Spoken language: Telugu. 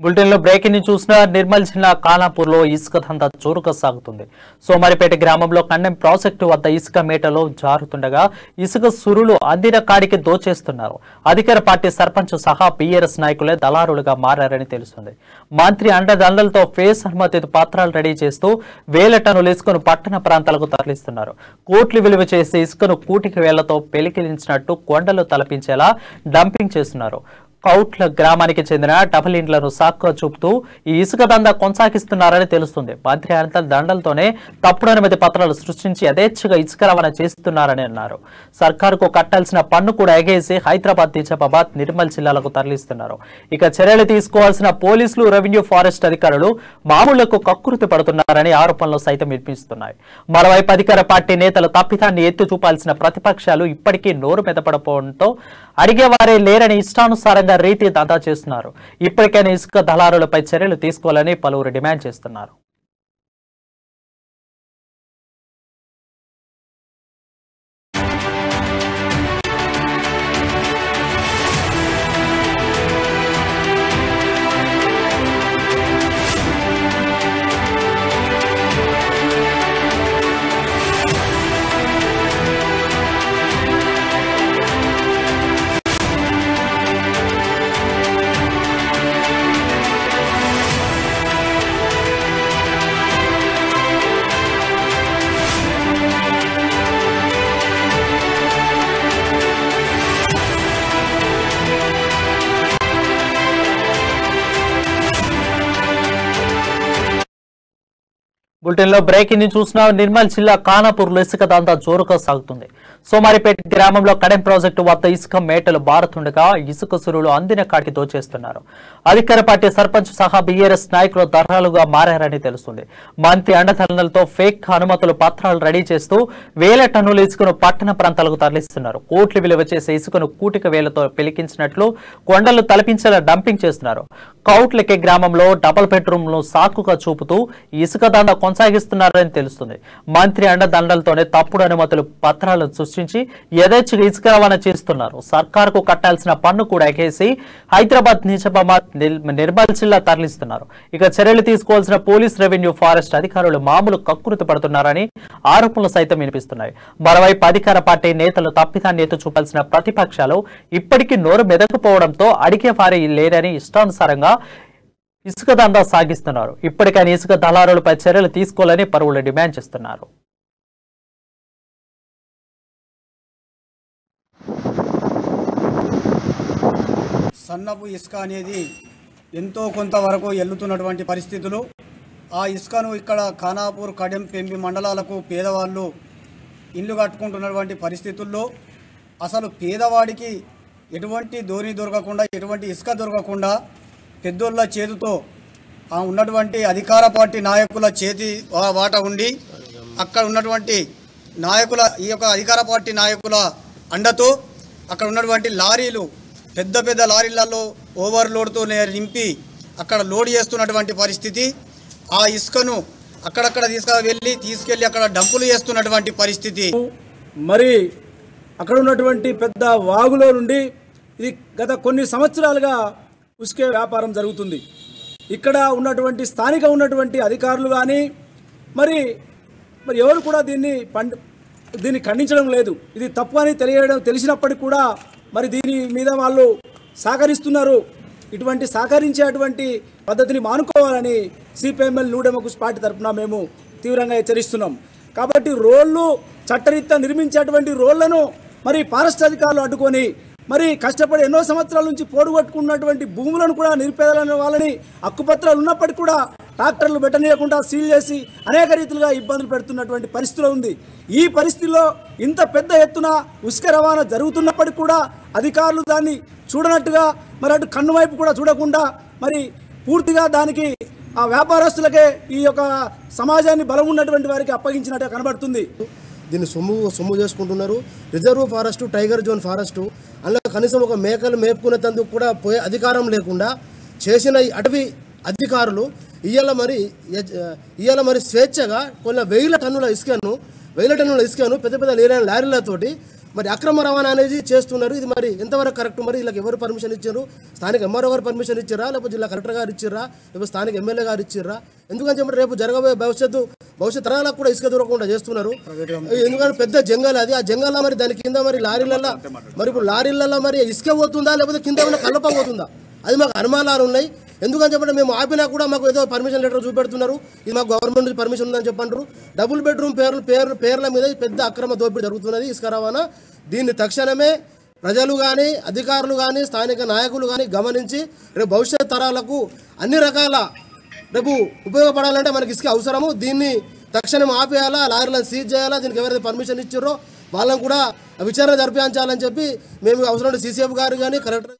బులెటిన్ లో బ్రేకింగ్ ని చూసిన నిర్మల్ జిల్లా కానాపూర్ లో ఇసుక దందా జోరుగా సాగుతుంది. సోమారిపేట గ్రామంలో కండెం ప్రాజెక్టు వద్ద ఇసుక మేటలో జారుతుండగా ఇసుక సురులు అందిన కాడికి దోచేస్తున్నారు. అధికార పార్టీ సర్పంచ్ సహా బీఆర్ఎస్ నాయకులే దళారులుగా మారారని తెలుస్తుంది. మంత్రి అండదండలతో ఫేస్ అనుమతి పత్రాలు రెడీ చేస్తూ వేల టన్నుల ఇసుకను పట్టణ ప్రాంతాలకు తరలిస్తున్నారు. కోట్లు విలువ చేసి ఇసుకను కూటికి వేళ్లతో పెలికిలించినట్టు కొండలు తలపించేలా డంపింగ్ చేస్తున్నారు. కౌట్ల గ్రామానికి చెందిన డబుల్ ఇండ్లను సాక్కుగా చూపుతూ ఈ ఇసుక దందా కొనసాగిస్తున్నారని తెలుస్తుంది. మంత్రి అంత దండలతోనే తప్పుడు అనుమతి పత్రాలు సృష్టించి యథేచ్ఛగా ఇసుక రవాణా చేస్తున్నారని అన్నారు. సర్కారుకు కట్టాల్సిన పన్ను కూడా ఎగేసి హైదరాబాద్, నిజామాబాద్, నిర్మల్ జిల్లాలకు తరలిస్తున్నారు. ఇక చర్యలు తీసుకోవాల్సిన పోలీసులు, రెవెన్యూ, ఫారెస్ట్ అధికారులు మామూళ్లకు కక్కుర్తి పడుతున్నారని ఆరోపణలు సైతం వినిపిస్తున్నాయి. మరోవైపు అధికార పార్టీ నేతల తప్పిదాన్ని ఎత్తి చూపాల్సిన ప్రతిపక్షాలు ఇప్పటికీ నోరు మెదపడపోవడంతో అడిగేవారే లేరని ఇష్టానుసారంగా రీతి దందా చేస్తున్నారు. ఇప్పటికైనా ఇసుక దళారులపై చర్యలు తీసుకోవాలని పలువురు డిమాండ్ చేస్తున్నారు. బులెటిన్ లో బ్రేకింగ్ ని చూసిన నిర్మల్ జిల్లా కానాపూర్ లో ఇసుక దందా జోరుగా సాగుతుంది. సోమారిపేట గ్రామంలో కడెం ప్రాజెక్టు వద్ద ఇసుక మేటలు బారుతుండగా ఇసుక సురులు అందిన కాడికి దోచేస్తున్నారు. అధికార పార్టీ సర్పంచ్ సహా బీఆర్ఎస్ నాయకులు దర్రాలుగా మారారని తెలుస్తుంది. మంత్రి అండదండలతో ఫేక్ అనుమతులు పత్రాలు రెడీ చేస్తూ వేల టన్నుల ఇసుకను పట్టణ ప్రాంతాలకు తరలిస్తున్నారు. కోట్లు విలువ చేసే ఇసుకను కూటిక వేలతో పెలికించినట్లు కొండలు తలపించేలా డంపింగ్ చేస్తున్నారు. కౌట్లకే గ్రామంలో డబుల్ బెడ్రూమ్ ను సాకుగా చూపుతూ ఇసుక దందా కొనసాగిస్తున్నారని తెలుస్తుంది. మంత్రి అండదండలతోనే తప్పుడు అనుమతులు పత్రాలను సృష్టించి యథేచ్ఛగా ఇసుక రవాణా చేస్తున్నారు. సర్కారుకు కట్టాల్సిన పన్ను కూడా ఎగేసి హైదరాబాద్, నిజామాబాద్, నిర్మల్ జిల్లా తరలిస్తున్నారు. ఇక చర్యలు తీసుకోవాల్సిన పోలీస్, రెవెన్యూ, ఫారెస్ట్ అధికారులు మామూలు కక్కుర్తి పడుతున్నారని ఆరోపణలు సైతం వినిపిస్తున్నాయి. మరోవైపు అధికార పార్టీ నేతలు తప్పిదాన్ని ఎత్తు చూపాల్సిన ప్రతిపక్షాలు ఇప్పటికీ నోరు మెదకపోవడంతో అడిగే వారే లేరని ఇష్టానుసారంగా ఇసుక దందా సాగిస్తున్నారు. ఇప్పటికైనా ఇసుక దళారులపై చర్యలు తీసుకోవాలని పలువురు డిమాండ్ చేస్తున్నారు. సన్నపు ఇసుక అనేది ఎంతో కొంతవరకు ఎల్లుతున్నటువంటి పరిస్థితులు. ఆ ఇసుకను ఇక్కడ ఖానాపూర్, కడెం, పెంబి మండలాలకు పేదవాళ్ళు ఇల్లు కట్టుకుంటున్నటువంటి పరిస్థితుల్లో అసలు పేదవాడికి ఎటువంటి ధోని దొరకకుండా, ఎటువంటి ఇసుక దొరకకుండా పెద్దోళ్ళ చేతితో ఉన్నటువంటి అధికార పార్టీ నాయకుల చేతి వాట ఉండి అక్కడ ఉన్నటువంటి నాయకుల, ఈ యొక్క అధికార పార్టీ నాయకుల అండతో అక్కడ ఉన్నటువంటి లారీలు, పెద్ద పెద్ద లారీలలో ఓవర్లోడ్తో నింపి అక్కడ లోడ్ చేస్తున్నటువంటి పరిస్థితి. ఆ ఇసుకను అక్కడక్కడ తీసుకెళ్ళి అక్కడ డంపులు చేస్తున్నటువంటి పరిస్థితి. మరి అక్కడ ఉన్నటువంటి పెద్ద వాగులో నుండి ఇది గత కొన్ని సంవత్సరాలుగా ఉసుకే వ్యాపారం జరుగుతుంది. ఇక్కడ ఉన్నటువంటి స్థానిక ఉన్నటువంటి అధికారులు కానీ మరి ఎవరు కూడా దీన్ని ఖండించడం లేదు. ఇది తప్పు అని తెలిసినప్పటికీ కూడా మరి దీని మీద వాళ్ళు సహకరిస్తున్నారు. ఇటువంటి సహకరించేటువంటి పద్ధతిని మానుకోవాలని సిపిఎంఎల్ న్యూ డెమోక్రసీ పార్టీ తరఫున మేము తీవ్రంగా హెచ్చరిస్తున్నాం. కాబట్టి రోడ్లు చట్టరీత్యా నిర్మించేటువంటి రోడ్లను మరి ఫారెస్ట్ అధికారులు అడ్డుకొని మరి కష్టపడి ఎన్నో సంవత్సరాల నుంచి పోడుగొట్టుకున్నటువంటి భూములను కూడా నిరుపేదలైన వాళ్ళని హక్కుపత్రాలు ఉన్నప్పటికీ కూడా ట్రాక్టర్లు పెట్టనీయకుండా సీల్ చేసి అనేక రీతిలుగా ఇబ్బందులు పెడుతున్నటువంటి పరిస్థితిలో ఉంది. ఈ పరిస్థితిలో ఇంత పెద్ద ఎత్తున ఉసుక రవాణా జరుగుతున్నప్పటికీ కూడా అధికారులు దాన్ని చూడనట్టుగా, మరి అటు కన్ను వైపు కూడా చూడకుండా మరి పూర్తిగా దానికి ఆ వ్యాపారస్తులకే, ఈ యొక్క సమాజాన్ని బలం ఉన్నటువంటి వారికి అప్పగించినట్టుగా కనబడుతుంది. దీన్ని సొమ్ము చేసుకుంటున్నారు. Reserve forest, tiger zone forest, అందులో కనీసం ఒక మేకలు మేపుకునేందుకు కూడా పోయే అధికారం లేకుండా చేసిన అటవీ అధికారులు ఇవాళ మరి స్వేచ్ఛగా కొన్ని వేల టన్నుల ఇసుకను పెద్ద పెద్ద లారీలతోటి మరి అక్రమ రవాణా అనేది చేస్తున్నారు. ఇది మరి ఎంతవరకు కరెక్ట్? మరి వీళ్ళకి ఎవరు పర్మిషన్ ఇచ్చారు? స్థానిక ఎంఆర్ఓ గారు పర్మిషన్ ఇచ్చారా, లేకపోతే జిల్లా కలెక్టర్ గారు ఇచ్చారా, లేకపోతే స్థానిక ఎమ్మెల్యే గారు ఇచ్చారా? ఎందుకని చెప్పి రేపు జరగబోయే భవిష్యత్ తరాలకు కూడా ఇసుక దొరకకుండా చేస్తున్నారు. ఎందుకంటే పెద్ద జంగల్ అది. ఆ జంగల్లో మరి దాని కింద మరి లారీలలో మరి ఇప్పుడు లారీలలో మరి ఇసుక పోతుందా, లేకపోతే కింద ఏమైనా కలప పోతుందా? అది మాకు అనుమానాలు ఉన్నాయి. ఎందుకని చెప్పంటే మేము ఆపినా కూడా మాకు ఏదో పర్మిషన్ లెటర్ చూపెడుతున్నారు, ఇది మాకు గవర్నమెంట్ నుంచి పర్మిషన్ ఉందని చెప్పంటారు. డబుల్ బెడ్రూమ్ పేర్ల మీద పెద్ద అక్రమ దోపిడీ జరుగుతున్నది ఇసుక రవాణా. దీన్ని తక్షణమే ప్రజలు కానీ, అధికారులు కానీ, స్థానిక నాయకులు కానీ గమనించి రేపు భవిష్యత్ తరాలకు అన్ని రకాల రేపు ఉపయోగపడాలంటే మనకి ఇసుక అవసరము. దీన్ని తక్షణం ఆపేయాలా, లారీలను సీజ్ చేయాలా, దీనికి ఎవరైతే పర్మిషన్ ఇచ్చారో వాళ్ళని కూడా విచారణ జరిపించాలని చెప్పి మేము అవసరం సీసీఎఫ్ గారు కానీ కలెక్టర్